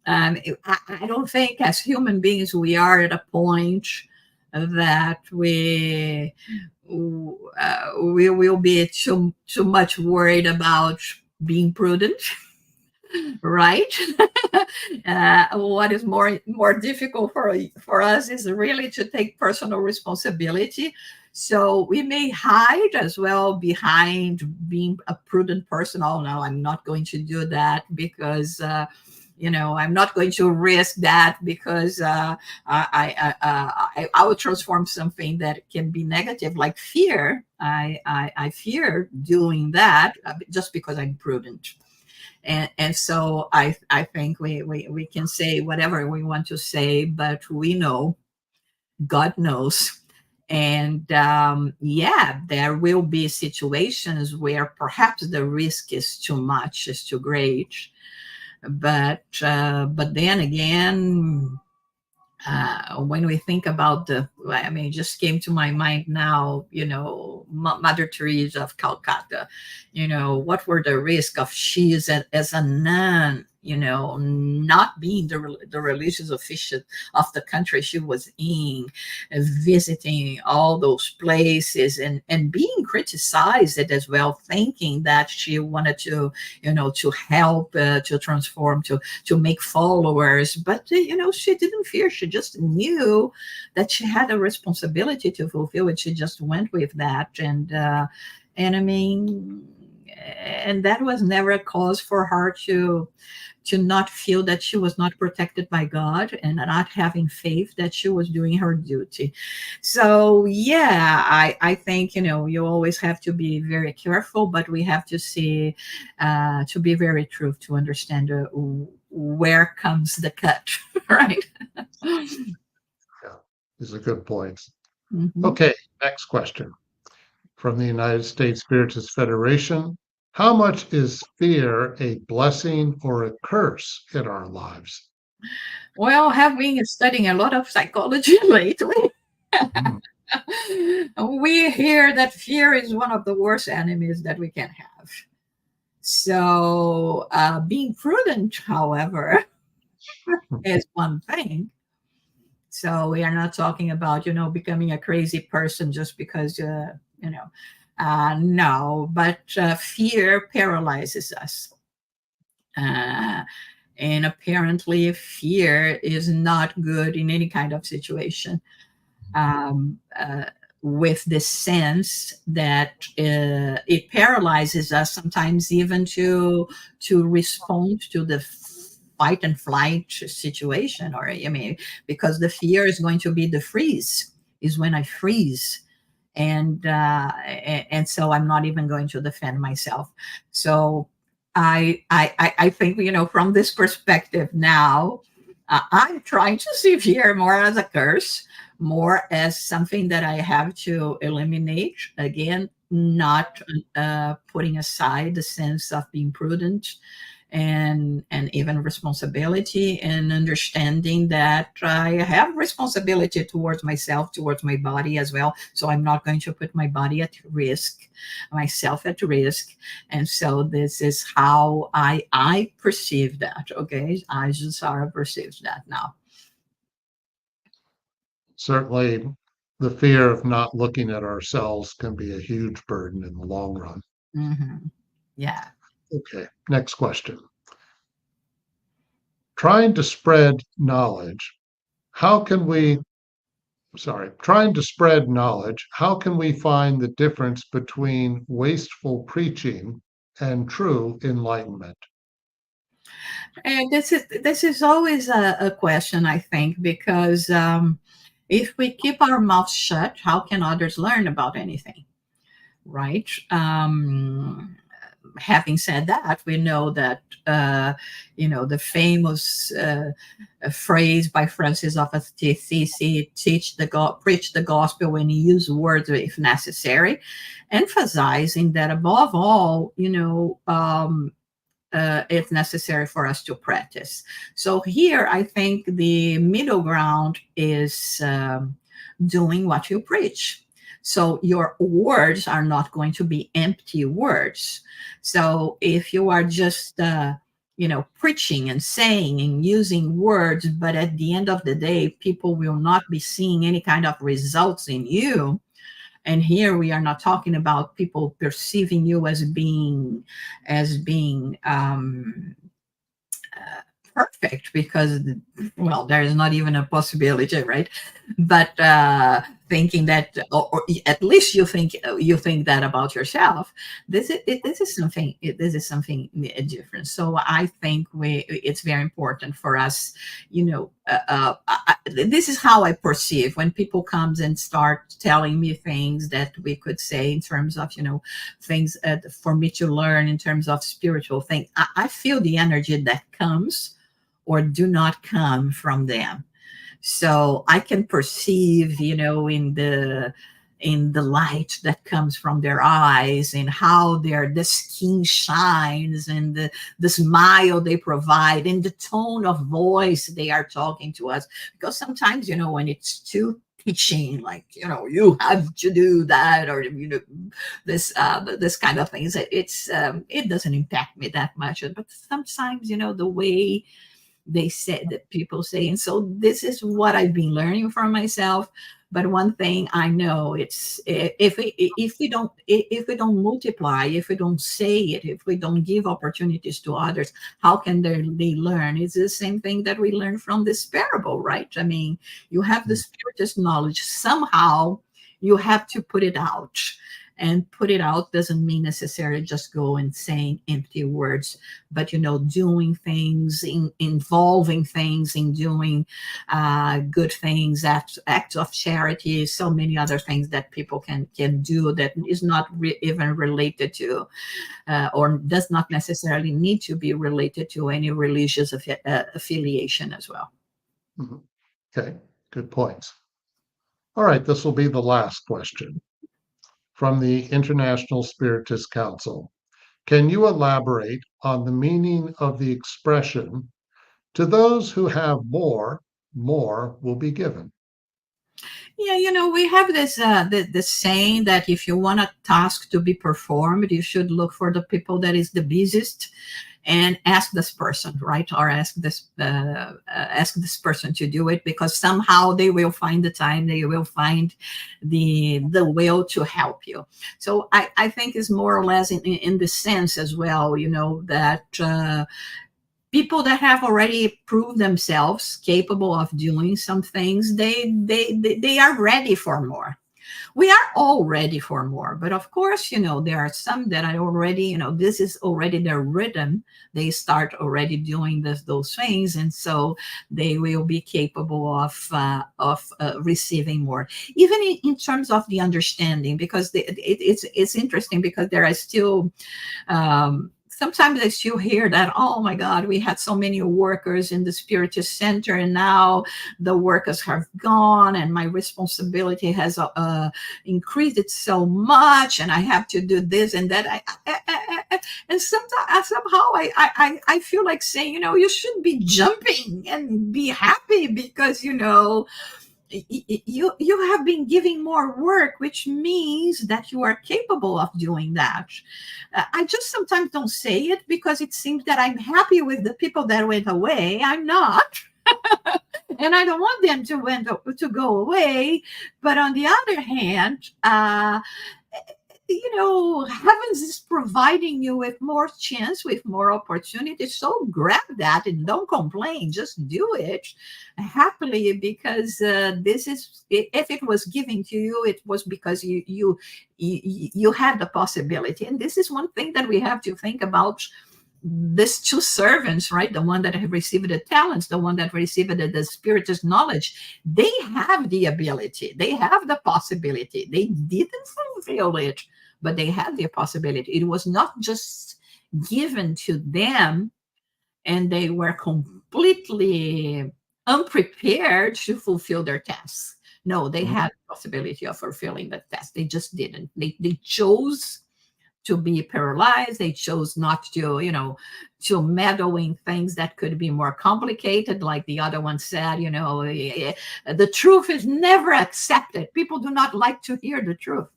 I don't think as human beings we are at a point that we will be too much worried about being prudent, right? What is more difficult for us is really to take personal responsibility. So we may hide as well behind being a prudent person. Oh no, I'm not going to do that because I'm not going to risk that because I will transform something that can be negative, like fear. I fear doing that just because I'm prudent. And so I think we can say whatever we want to say, but we know, God knows. And yeah, there will be situations where perhaps the risk is too much, is too great. But then again, when we think about it just came to my mind now, Mother Teresa of Calcutta, what were the risks of she as a nun, not being the religious official of the country she was in, visiting all those places, and being criticized as well, thinking that she wanted to help, to transform, to make followers. But she didn't fear. She just knew that she had a responsibility to fulfill, and she just went with that. And I mean, and that was never a cause for her to not feel that she was not protected by God, and not having faith that she was doing her duty. So yeah, I think you always have to be very careful, but we have to see, to be very true, to understand where comes the cut, right? Yeah, these are good points. Mhm. Okay, next question from the United States Spiritist Federation. How much is fear a blessing or a curse in our lives? Well, I have been studying a lot of psychology lately. Mm. We hear that fear is one of the worst enemies that we can have. So, being prudent, however, is one thing. So we are not talking about, becoming a crazy person just because, no, but fear paralyzes us. Uh, and apparently, fear is not good in any kind of situation. Um, uh, with this sense that it paralyzes us sometimes even to respond to the fight and flight situation, or I mean, because the fear is going to be the freeze, is when I freeze, and so I'm not even going to defend myself. So I think, from this perspective now, I'm trying to see fear more as a curse, more as something that I have to eliminate. Again, not putting aside the sense of being prudent and even responsibility, and understanding that I have responsibility towards myself, towards my body as well. So I'm not going to put my body at risk, myself at risk. And so this is how I perceive that. Okay, I just are perceives that now. Certainly, the fear of not looking at ourselves can be a huge burden in the long run. Hmm. Yeah. Okay, next question. Trying to spread knowledge, how can we, trying to spread knowledge, how can we find the difference between wasteful preaching and true enlightenment? And this is always a question, I think, because if we keep our mouths shut, how can others learn about anything, right? Having said that, we know that the famous phrase by Francis of Assisi, preach the gospel when you use words if necessary, emphasizing that above all, it's necessary for us to practice. So here, I think the middle ground is doing what you preach. So your words are not going to be empty words. So if you are just preaching and saying and using words, but at the end of the day, people will not be seeing any kind of results in you. And here we are not talking about people perceiving you as being perfect, because, well, there is not even a possibility, right? But thinking that, or at least you think that about yourself. This is something different. So I think it's very important for us, this is how I perceive when people comes and start telling me things that we could say in terms of things for me to learn in terms of spiritual things. I feel the energy that comes or do not come from them. So I can perceive, in the light that comes from their eyes, and how the skin shines, and the smile they provide, and the tone of voice they are talking to us. Because sometimes, when it's too teaching, like, you have to do that, or this kind of things, it doesn't impact me that much. But sometimes, the way they said that people say. And so this is what I've been learning from myself. But one thing I know, it's if we don't multiply, if we don't say it, if we don't give opportunities to others, how can they learn? It's the same thing that we learn from this parable, right? I mean, you have the spiritist knowledge, somehow you have to put it out. And put it out doesn't mean necessarily just go and saying empty words, but doing things, involving things, in doing good things, acts of charity, so many other things that people can do that is not even related to, or does not necessarily need to be related to any religious affiliation as well. Mhm. Okay, good points. All right, this will be the last question from the International Spiritist Council. Can you elaborate on the meaning of the expression, to those who have more, more will be given? Yeah, we have this saying that if you want a task to be performed, you should look for the people that is the busiest and ask this person, right? Or ask this person to do it, because somehow they will find the time, they will find the will to help you. So I think it's more or less in the sense as well, that people that have already proved themselves capable of doing some things, they are ready for more. We are all ready for more, but of course, there are some that are already, this is already their rhythm. They start already doing those things, and so they will be capable of receiving more, even in terms of the understanding, because it's interesting, because there are still sometimes I still hear that, oh my God, we had so many workers in the Spiritist Center, and now the workers have gone, and my responsibility has increased it so much, and I have to do this and that. And sometimes somehow I feel like saying, you should be jumping and be happy, because you have been giving more work, which means that you are capable of doing that. I just sometimes don't say it, because it seems that I'm happy with the people that went away. I'm not. And I don't want them to go away. But on the other hand, heavens is providing you with more chance, with more opportunities. So grab that and don't complain. Just do it happily, because this is, if it was given to you, it was because you had the possibility. And this is one thing that we have to think about. These two servants, right? The one that have received the talents, the one that received the Spiritist knowledge, they have the ability, they have the possibility. They didn't fulfill it, but they had the possibility. It was not just given to them, and they were completely unprepared to fulfill their tasks. No, they had the possibility of fulfilling the task. They just didn't. They chose to be paralyzed. They chose not to meddle in things that could be more complicated. Like the other one said, the truth is never accepted. People do not like to hear the truth.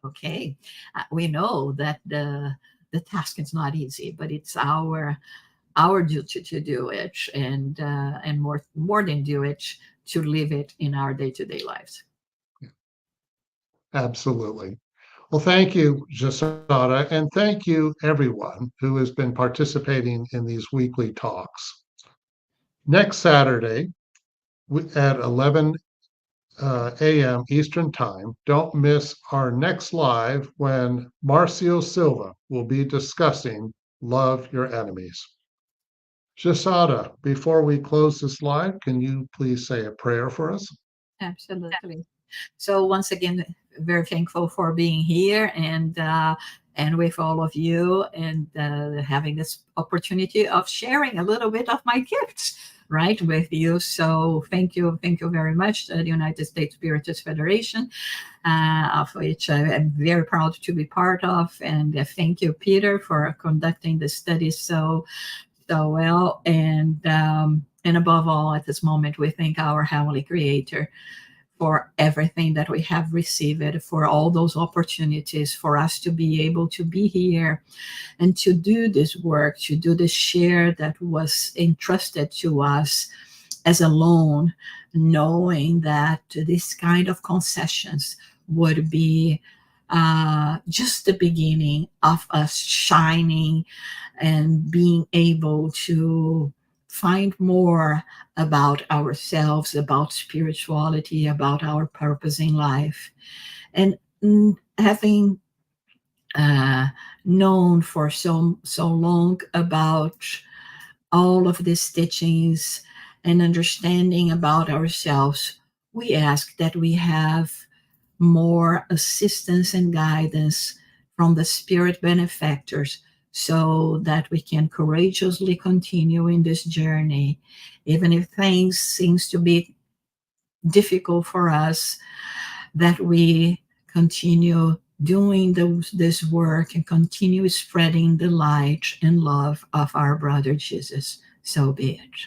Okay. We know that the task is not easy, but it's our duty to do it, and more than do it, to live it in our day-to-day lives. Absolutely. Well, thank you, Jussara, and thank you, everyone who has been participating in these weekly talks. Next Saturday at 11 a.m. Eastern Time, don't miss our next live, when Marcio Silva will be discussing Love Your Enemies. Jussara, before we close this live, can you please say a prayer for us? Absolutely. So once again, very thankful for being here, and with all of you, and having this opportunity of sharing a little bit of my gifts, right, with you. So thank you very much, the United States Spiritist Federation, of which I am very proud to be part of, and thank you, Peter, for conducting the study so well, and above all, at this moment, we thank our Heavenly Creator for everything that we have received, for all those opportunities for us to be able to be here and to do this work, to do the share that was entrusted to us as a loan, knowing that this kind of concessions would be just the beginning of us shining and being able to find more about ourselves, about spirituality, about our purpose in life. And having known for so long about all of these teachings and understanding about ourselves, we ask that we have more assistance and guidance from the spirit benefactors, so that we can courageously continue in this journey, even if things seems to be difficult for us, that we continue doing this work and continue spreading the light and love of our brother Jesus. So be it.